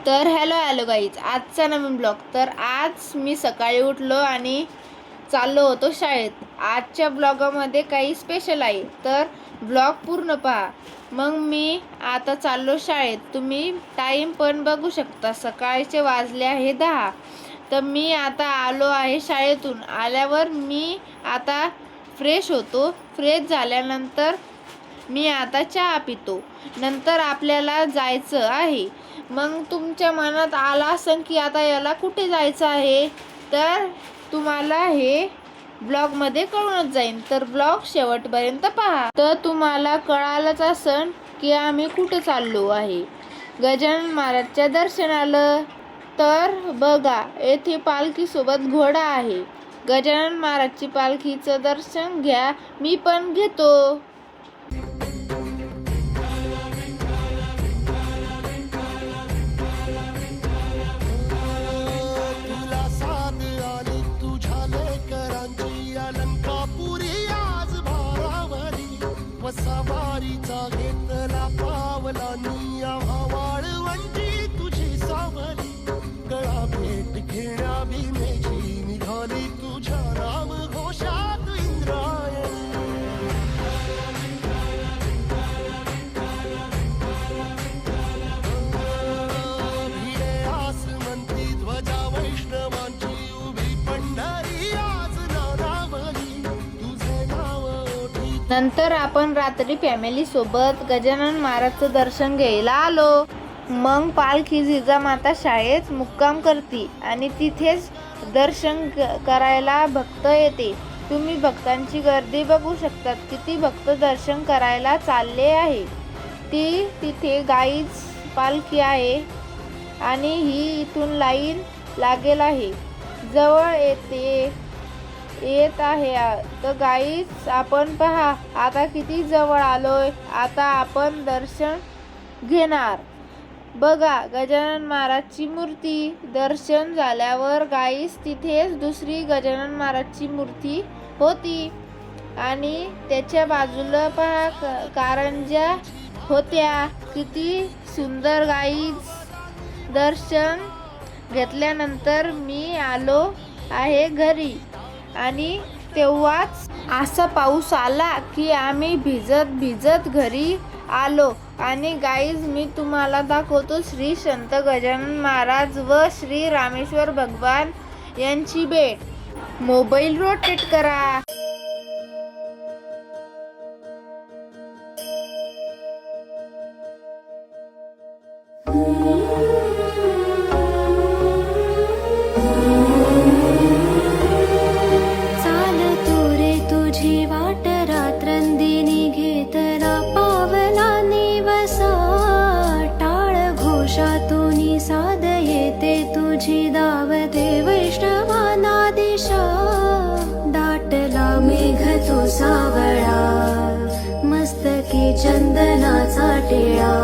तर hello guys, आजचा नवीन blog. तर आज मी सकाळी उठलो आणि चाललो होतो शाळेत. आजच्या ब्लॉगामध्ये काही स्पेशल आहे, तर ब्लॉग पूर्ण पहा. मग मी आता चाललो शाळेत. तुम्ही टाईम पण बघू शकता, सकाळचे वाजले आहे 10. तर मी आता आलो आहे शाळेतून. आल्यावर मी आता फ्रेश होतो. फ्रेश झाल्यानंतर मी आता चहा पितो. नंतर आपल्याला जायचं आहे. मग तुमच्या मनात आला असेल की आता याला कुठे जायचं आहे, तर तुम्हाला हे ब्लॉगमध्ये कळूनच जाईल. तर ब्लॉग शेवटपर्यंत पहा. तर तुम्हाला कळालंच असेल की आम्ही कुठे चाललो आहे. गजानन महाराजच्या दर्शनाला. तर बघा, येथे पालखीसोबत घोडा आहे. गजानन महाराजची पालखीचं दर्शन घ्या, मी पण घेतो. सवारीचा घेतला पावला निया वाळवंटी तुझी सावली. गळा भेट घेण्या भीमेची निघाली तुझ्या राम घोषात इंद्रायणी. भिडे आसमंती ध्वजा वैष्णवांची उभी पंढरी आज नारावली. तुझे नाव नंतर आपण रात्री फॅमिली सोबत गजानन महाराजचं दर्शन घ्यायला आलो. मग पालखी जिजामाता शाळेत मुक्काम करते आणि तिथेच दर्शन करायला भक्त येते. तुम्ही भक्तांची गर्दी बघू शकता. किती भक्त दर्शन करायला चालले आहे. तिथे गाईच पालखी आहे आणि ही इथून लाईन लागेल आहे. जवळ येत आहे. तर गाईच आपण पहा, आता किती जवळ आलोय. आता आपण दर्शन घेणार. बघा, गजानन महाराजची मूर्ती. दर्शन झाल्यावर गाईस तिथेच दुसरी गजानन महाराजची मूर्ती होती आणि त्याच्या बाजूला पहा कारंज्या होत्या. किती सुंदर. गाईच दर्शन घेतल्यानंतर मी आलो आहे घरी आणि तेव्हाच असा पाऊस आला की आम्ही भिजत घरी आलो. आणि गाईज, मी तुम्हाला दाखवतो श्री संत गजानन महाराज व श्री रामेश्वर भगवान यांची भेट. मोबाईल रोटेट करा. तुझी दावते वैष्णवाना दिशा. दाटला मेघ तो सावळा, मस्तकी चंदनाचा टिळा.